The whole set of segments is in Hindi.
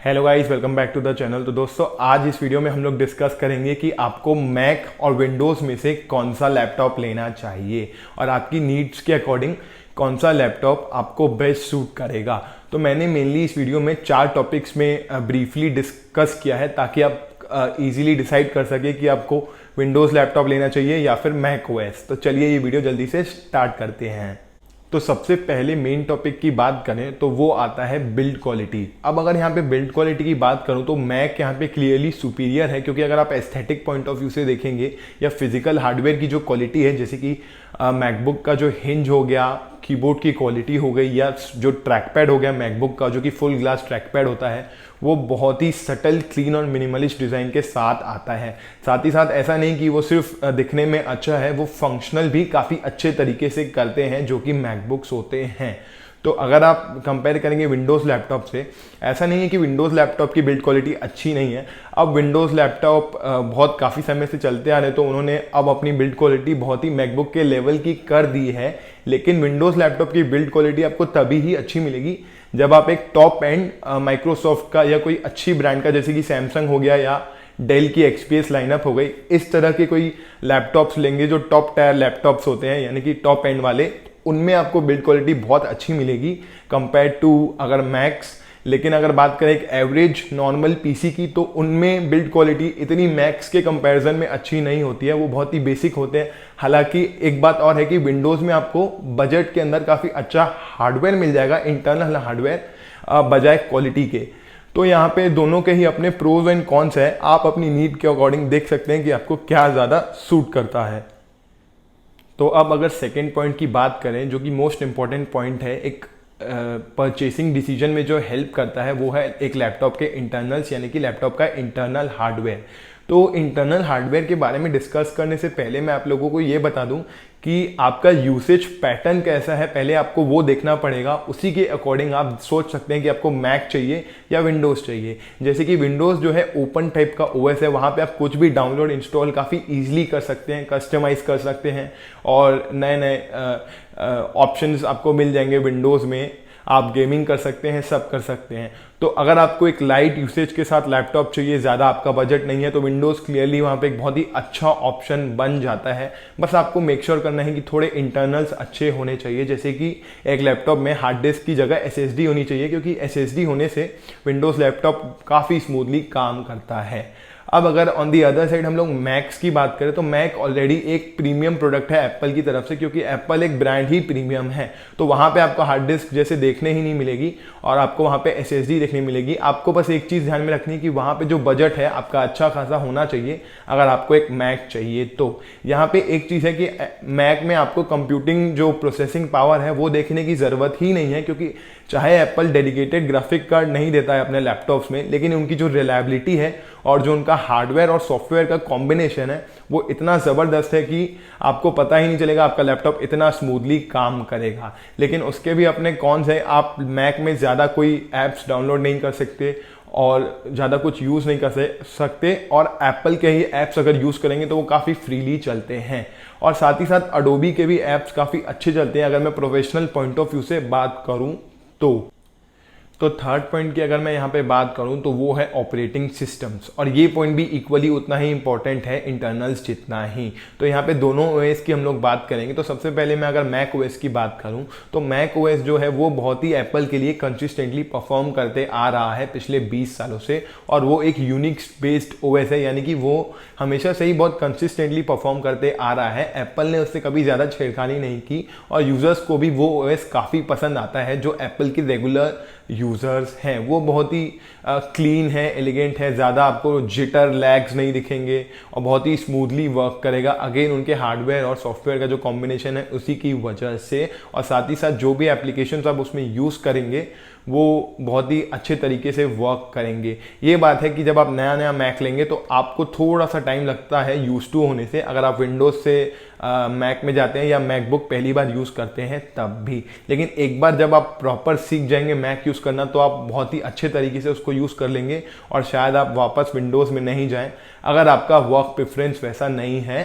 Hello guys, welcome back to the channel. तो दोस्तों, आज इस वीडियो में हम लोग डिस्कस करेंगे कि आपको मैक और विंडोज़ में से कौन सा लैपटॉप लेना चाहिए और आपकी नीड्स के अकॉर्डिंग कौन सा लैपटॉप आपको बेस्ट सूट करेगा। तो मैंने मेनली इस वीडियो में 4 टॉपिक्स में ब्रीफली डिस्कस किया है ताकि आप इजीली डिसाइड कर सके कि आपको विंडोज़ लैपटॉप लेना चाहिए या फिर मैक ओएस। तो चलिए ये वीडियो जल्दी से स्टार्ट करते हैं। तो सबसे पहले मेन टॉपिक की बात करें तो वो आता है बिल्ड क्वालिटी। अब अगर यहाँ पे बिल्ड क्वालिटी की बात करूँ तो मैक यहाँ पे क्लियरली सुपीरियर है, क्योंकि अगर आप एस्थेटिक पॉइंट ऑफ व्यू से देखेंगे या फिजिकल हार्डवेयर की जो क्वालिटी है, जैसे कि मैकबुक का जो हिंज हो गया, कीबोर्ड की क्वालिटी हो गई, या जो ट्रैक पैड हो गया मैकबुक का जो कि फुल ग्लास ट्रैक पैड होता है, वो बहुत ही सटल, क्लीन और मिनिमलिस्ट डिज़ाइन के साथ आता है। साथ ही साथ ऐसा नहीं कि वो सिर्फ दिखने में अच्छा है, वो फंक्शनल भी काफ़ी अच्छे तरीके से करते हैं जो कि मैकबुक्स होते हैं। तो अगर आप कंपेयर करेंगे विंडोज़ लैपटॉप से, ऐसा नहीं है कि विंडोज़ लैपटॉप की बिल्ड क्वालिटी अच्छी नहीं है। अब विंडोज़ लैपटॉप बहुत काफ़ी समय से चलते आ रहे, तो उन्होंने अब अपनी बिल्ड क्वालिटी बहुत ही मैकबुक के लेवल की कर दी है। लेकिन विंडोज़ लैपटॉप की बिल्ड क्वालिटी आपको तभी ही अच्छी मिलेगी जब आप एक टॉप एंड माइक्रोसॉफ्ट का या कोई अच्छी ब्रांड का, जैसे कि सैमसंग हो गया या डेल की XPS लाइनअप हो गई, इस तरह के कोई लैपटॉप्स लेंगे जो टॉप टायर लैपटॉप्स होते हैं, यानी कि टॉप एंड वाले। उनमें आपको बिल्ड क्वालिटी बहुत अच्छी मिलेगी कंपेयर टू अगर मैक्स। लेकिन अगर बात करें एक एवरेज नॉर्मल पीसी की, तो उनमें बिल्ड क्वालिटी इतनी मैक्स के कंपैरिजन में अच्छी नहीं होती है, वो बहुत ही बेसिक होते हैं। हालांकि एक बात और है कि विंडोज़ में आपको बजट के अंदर काफ़ी अच्छा हार्डवेयर मिल जाएगा, इंटरनल हार्डवेयर, बजाय क्वालिटी के। तो यहाँ पे दोनों के ही अपने प्रोज एंड कॉन्स है। आप अपनी नीड के अकॉर्डिंग देख सकते हैं कि आपको क्या ज़्यादा सूट करता है। तो अब अगर सेकेंड पॉइंट की बात करें, जो कि मोस्ट इंपॉर्टेंट पॉइंट है एक परचेसिंग डिसीजन में जो हेल्प करता है, वो है एक लैपटॉप के इंटरनल्स, यानी कि लैपटॉप का इंटरनल हार्डवेयर। तो इंटरनल हार्डवेयर के बारे में डिस्कस करने से पहले मैं आप लोगों को ये बता दूं कि आपका यूसेज पैटर्न कैसा है, पहले आपको वो देखना पड़ेगा। उसी के अकॉर्डिंग आप सोच सकते हैं कि आपको मैक चाहिए या विंडोज़ चाहिए। जैसे कि विंडोज़ जो है ओपन टाइप का ओएस है, वहाँ पे आप कुछ भी डाउनलोड इंस्टॉल काफ़ी ईजिली कर सकते हैं, कस्टमाइज़ कर सकते हैं और नए नए ऑप्शंस आपको मिल जाएंगे विंडोज़ में। आप गेमिंग कर सकते हैं, सब कर सकते हैं। तो अगर आपको एक लाइट यूसेज के साथ लैपटॉप चाहिए, ज़्यादा आपका बजट नहीं है, तो विंडोज़ क्लियरली वहाँ पे एक बहुत ही अच्छा ऑप्शन बन जाता है। बस आपको मेक श्योर करना है कि थोड़े इंटरनल्स अच्छे होने चाहिए, जैसे कि एक लैपटॉप में हार्ड डिस्क की जगह SSD होनी चाहिए, क्योंकि SSD होने से विंडोज़ लैपटॉप काफ़ी स्मूथली काम करता है। अब अगर ऑन दी अदर साइड हम लोग मैक्स की बात करें, तो मैक ऑलरेडी एक प्रीमियम प्रोडक्ट है एप्पल की तरफ से, क्योंकि एप्पल एक ब्रांड ही प्रीमियम है। तो वहाँ पे आपको हार्ड डिस्क जैसे देखने ही नहीं मिलेगी और आपको वहाँ पे SSD देखने मिलेगी। आपको बस एक चीज़ ध्यान में रखनी है कि वहाँ पे जो बजट है आपका अच्छा खासा होना चाहिए अगर आपको एक मैक चाहिए। तो यहाँ पे एक चीज़ है कि मैक में आपको कंप्यूटिंग जो प्रोसेसिंग पावर है वो देखने की ज़रूरत ही नहीं है, क्योंकि चाहे एप्पल डेडिकेटेड ग्राफिक कार्ड नहीं देता है अपने लैपटॉप्स में, लेकिन उनकी जो रिलायबिलिटी है और जो उनका हार्डवेयर और सॉफ्टवेयर का कॉम्बिनेशन है वो इतना ज़बरदस्त है कि आपको पता ही नहीं चलेगा आपका लैपटॉप इतना स्मूथली काम करेगा। लेकिन उसके भी अपने कॉन्स है। आप मैक में ज़्यादा कोई ऐप्स डाउनलोड नहीं कर सकते और ज़्यादा कुछ यूज़ नहीं कर सकते, और एप्पल के ही ऐप्स अगर यूज़ करेंगे तो वो काफ़ी फ्रीली चलते हैं। और साथ ही साथ अडोबी के भी ऐप्स काफ़ी अच्छे चलते हैं अगर मैं प्रोफेशनल पॉइंट ऑफ व्यू से बात करूँ तो थर्ड पॉइंट की अगर मैं यहाँ पे बात करूँ तो वो है ऑपरेटिंग सिस्टम्स, और ये पॉइंट भी इक्वली उतना ही इंपॉर्टेंट है इंटरनल्स जितना ही। तो यहाँ पे दोनों ओएस की हम लोग बात करेंगे। तो सबसे पहले मैं अगर मैक ओएस की बात करूँ तो मैक ओएस जो है वो बहुत ही एप्पल के लिए कंसिस्टेंटली परफॉर्म करते आ रहा है पिछले 20 सालों से, और वो एक यूनिक्स बेस्ड ओएस है, यानी कि वो हमेशा से ही बहुत कंसिस्टेंटली परफॉर्म करते आ रहा है। एप्पल ने उससे कभी ज़्यादा छेड़खानी नहीं की और यूज़र्स को भी वो ओएस काफ़ी पसंद आता है। जो एप्पल की रेगुलर यूज़र्स हैं वो बहुत ही क्लीन है, एलिगेंट है, ज़्यादा आपको जिटर लैग्स नहीं दिखेंगे और बहुत ही स्मूथली वर्क करेगा। अगेन उनके हार्डवेयर और सॉफ्टवेयर का जो कॉम्बिनेशन है उसी की वजह से, और साथ ही साथ जो भी एप्लीकेशंस आप उसमें यूज़ करेंगे वो बहुत ही अच्छे तरीके से वर्क करेंगे। ये बात है कि जब आप नया नया मैक लेंगे तो आपको थोड़ा सा टाइम लगता है यूज टू होने से, अगर आप विंडोज़ से मैक में जाते हैं या मैकबुक पहली बार यूज़ करते हैं तब भी। लेकिन एक बार जब आप प्रॉपर सीख जाएंगे मैक यूज़ करना, तो आप बहुत ही अच्छे तरीके से उसको यूज़ कर लेंगे और शायद आप वापस विंडोज़ में नहीं जाएं अगर आपका वर्क प्रेफरेंस वैसा नहीं है।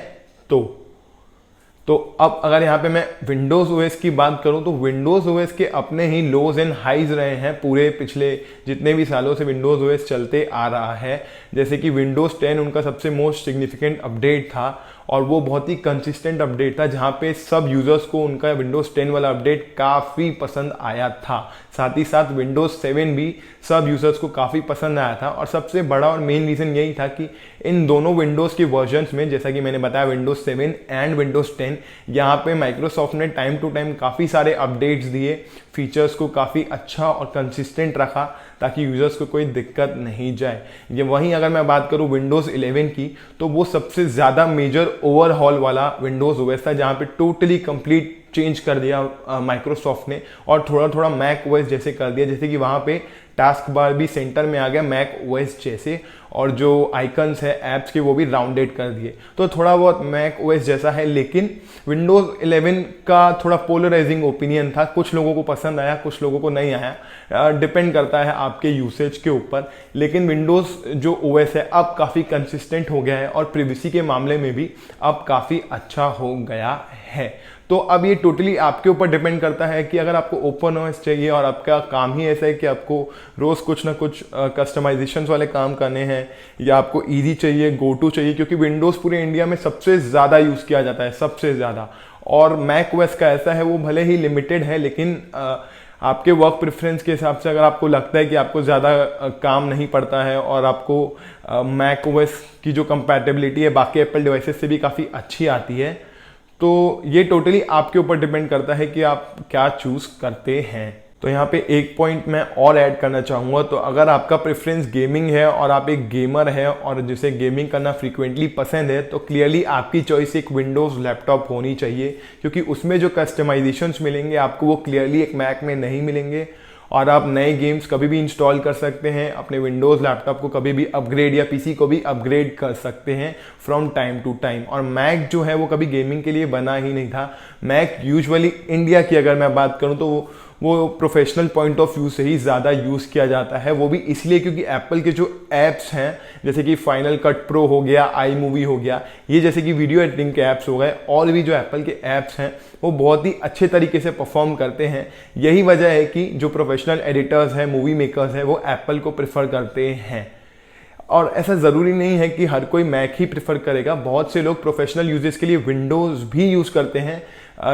तो अब अगर यहाँ पे मैं विंडोज़ ओएस की बात करूँ तो विंडोज़ ओएस के अपने ही लोज एंड हाइज रहे हैं पूरे पिछले जितने भी सालों से विंडोज़ ओएस चलते आ रहा है। जैसे कि विंडोज़ 10 उनका सबसे मोस्ट सिग्निफिकेंट अपडेट था और वो बहुत ही कंसिस्टेंट अपडेट था, जहाँ पे सब यूज़र्स को उनका विंडोज़ 10 वाला अपडेट काफ़ी पसंद आया था। साथ ही साथ विंडोज़ 7 भी सब यूज़र्स को काफ़ी पसंद आया था और सबसे बड़ा और मेन रीज़न यही था कि इन दोनों विंडोज़ के वर्जन्स में, जैसा कि मैंने बताया विंडोज़ 7 एंड विंडोज़ 10, यहाँ पे माइक्रोसॉफ्ट ने टाइम टू टाइम काफ़ी सारे अपडेट्स दिए, फीचर्स को काफ़ी अच्छा और कंसिस्टेंट रखा ताकि यूज़र्स को कोई दिक्कत नहीं जाए। ये वहीं अगर मैं बात करूँ विंडोज़ 11 की, तो वो सबसे ज़्यादा मेजर ओवरहॉल वाला विंडोज़ ओएस था, जहाँ पे टोटली कंप्लीट चेंज कर दिया माइक्रोसॉफ्ट ने और थोड़ा थोड़ा मैक ओएस जैसे कर दिया। जैसे कि वहाँ पे टास्क बार भी सेंटर में आ गया मैक ओएस जैसे, और जो आइकन्स है ऐप्स के वो भी राउंडेड कर दिए, तो थोड़ा बहुत मैक ओएस जैसा है। लेकिन विंडोज़ 11 का थोड़ा पोलराइजिंग ओपिनियन था, कुछ लोगों को पसंद आया, कुछ लोगों को नहीं आया, डिपेंड करता है आपके यूसेज के ऊपर। लेकिन विंडोज़ जो ओएस है अब काफ़ी कंसिस्टेंट हो गया है और प्रिवेसी के मामले में भी अब काफ़ी अच्छा हो गया है। तो अब ये टोटली आपके ऊपर डिपेंड करता है कि अगर आपको ओपन ओएस चाहिए और आपका काम ही ऐसा है कि आपको रोज़ कुछ ना कुछ कस्टमाइजेशंस वाले काम करने हैं, या आपको ईजी चाहिए, गो टू चाहिए, क्योंकि विंडोज़ पूरे इंडिया में सबसे ज़्यादा यूज़ किया जाता है, सबसे ज़्यादा। और मैक ओएस का ऐसा है वो भले ही लिमिटेड है, लेकिन आपके वर्क प्रेफरेंस के हिसाब से अगर आपको लगता है कि आपको ज़्यादा काम नहीं पड़ता है और आपको मैक ओएस की जो कंपैटिबिलिटी है बाकी एप्पल डिवाइसेस से भी काफ़ी अच्छी आती है, तो ये टोटली आपके ऊपर डिपेंड करता है कि आप क्या चूज़ करते हैं। तो यहाँ पे एक पॉइंट मैं और ऐड करना चाहूँगा, तो अगर आपका प्रेफरेंस गेमिंग है और आप एक गेमर है और जिसे गेमिंग करना फ्रीक्वेंटली पसंद है, तो क्लियरली आपकी चॉइस एक विंडोज़ लैपटॉप होनी चाहिए, क्योंकि उसमें जो कस्टमाइजेशंस मिलेंगे आपको वो क्लियरली एक मैक में नहीं मिलेंगे। और आप नए गेम्स कभी भी इंस्टॉल कर सकते हैं, अपने विंडोज़ लैपटॉप को कभी भी अपग्रेड या पीसी को भी अपग्रेड कर सकते हैं फ्रॉम टाइम टू टाइम। और मैक जो है वो कभी गेमिंग के लिए बना ही नहीं था। मैक यूजुअली इंडिया की अगर मैं बात करूं तो वो प्रोफेशनल पॉइंट ऑफ व्यू से ही ज़्यादा यूज़ किया जाता है, वो भी इसलिए क्योंकि एप्पल के जो ऐप्स हैं जैसे कि फाइनल कट प्रो हो गया, आई मूवी हो गया, ये जैसे कि वीडियो एडिटिंग के ऐप्स हो गए, और भी जो एप्पल के ऐप्स हैं वो बहुत ही अच्छे तरीके से परफॉर्म करते हैं। यही वजह है कि जो प्रोफेशनल एडिटर्स हैं, मूवी मेकर्स हैं, वो एप्पल को प्रेफर करते हैं। और ऐसा ज़रूरी नहीं है कि हर कोई मैक ही प्रेफर करेगा, बहुत से लोग प्रोफेशनल यूजेस के लिए विंडोज़ भी यूज़ करते हैं,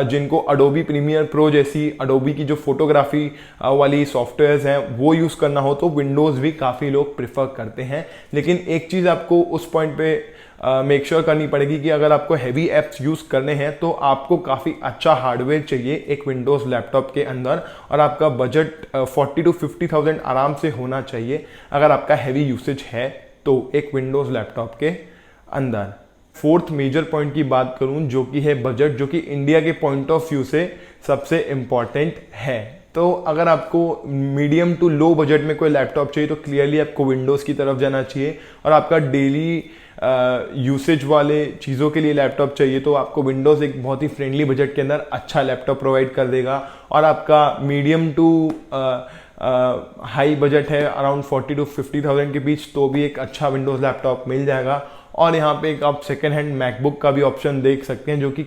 जिनको अडोबी प्रीमियर प्रो जैसी अडोबी की जो फोटोग्राफी वाली सॉफ्टवेयर्स हैं वो यूज़ करना हो तो विंडोज़ भी काफ़ी लोग प्रेफर करते हैं। लेकिन एक चीज़ आपको उस पॉइंट पे मेक श्योर करनी पड़ेगी कि अगर आपको हैवी ऐप्स यूज़ करने हैं तो आपको काफ़ी अच्छा हार्डवेयर चाहिए एक विंडोज़ लैपटॉप के अंदर, और आपका बजट 40 to 50,000 आराम से होना चाहिए अगर आपका हैवी यूसेज है तो एक विंडोज़ लैपटॉप के अंदर। फोर्थ मेजर पॉइंट की बात करूं जो कि है बजट, जो कि इंडिया के पॉइंट ऑफ व्यू से सबसे इम्पॉर्टेंट है। तो अगर आपको मीडियम टू लो बजट में कोई लैपटॉप चाहिए तो क्लियरली आपको विंडोज़ की तरफ जाना चाहिए, और आपका डेली यूसेज वाले चीज़ों के लिए लैपटॉप चाहिए तो आपको विंडोज़ एक बहुत ही फ्रेंडली बजट के अंदर अच्छा लैपटॉप प्रोवाइड कर देगा। और आपका मीडियम टू हाई बजट है अराउंड 40 to 50,000 के बीच तो भी एक अच्छा विंडोज़ लैपटॉप मिल जाएगा। और यहाँ पे एक आप सेकेंड हैंड मैकबुक का भी ऑप्शन देख सकते हैं जो कि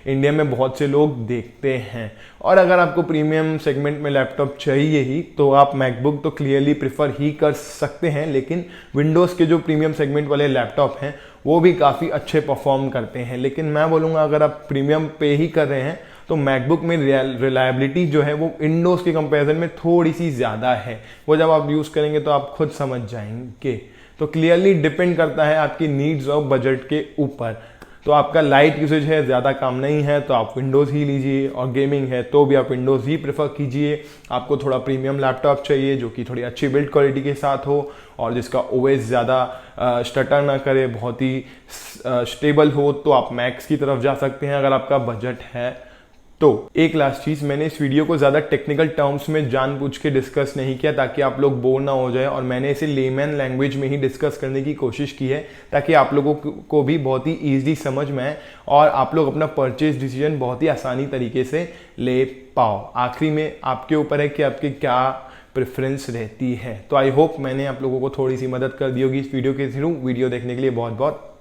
इंडिया में बहुत से लोग देखते हैं। और अगर आपको प्रीमियम सेगमेंट में लैपटॉप चाहिए ही तो आप मैकबुक तो क्लियरली प्रेफर ही कर सकते हैं, लेकिन विंडोज़ के जो प्रीमियम सेगमेंट वाले लैपटॉप हैं वो भी काफ़ी अच्छे परफॉर्म करते हैं। लेकिन मैं बोलूँगा अगर आप प्रीमियम पे ही कर रहे हैं तो मैकबुक में रिलायबिलिटी जो है वो विंडोज़ के कंपैरिजन में थोड़ी सी ज़्यादा है, वो जब आप यूज़ करेंगे तो आप खुद समझ जाएंगे। तो क्लियरली डिपेंड करता है आपकी नीड्स और बजट के ऊपर। तो आपका लाइट यूसेज है, ज़्यादा काम नहीं है तो आप विंडोज़ ही लीजिए, और गेमिंग है तो भी आप विंडोज़ ही प्रेफर कीजिए। आपको थोड़ा प्रीमियम लैपटॉप चाहिए जो कि थोड़ी अच्छी बिल्ड क्वालिटी के साथ हो और जिसका ओएस ज़्यादा स्टटर ना करे, बहुत ही स्टेबल हो, तो आप मैक्स की तरफ जा सकते हैं अगर आपका बजट है तो। एक लास्ट चीज़, मैंने इस वीडियो को ज़्यादा टेक्निकल टर्म्स में जानबूझ के डिस्कस नहीं किया ताकि आप लोग बोर ना हो जाए, और मैंने इसे लेमैन लैंग्वेज में ही डिस्कस करने की कोशिश की है ताकि आप लोगों को भी बहुत ही ईजिली समझ में आए और आप लोग अपना परचेज डिसीजन बहुत ही आसानी तरीके से ले पाओ। आखिरी में आपके ऊपर है कि आपकी क्या प्रेफरेंस रहती है। तो आई होप मैंने आप लोगों को थोड़ी सी मदद कर दी होगी इस वीडियो के थ्रू। वीडियो देखने के लिए बहुत बहुत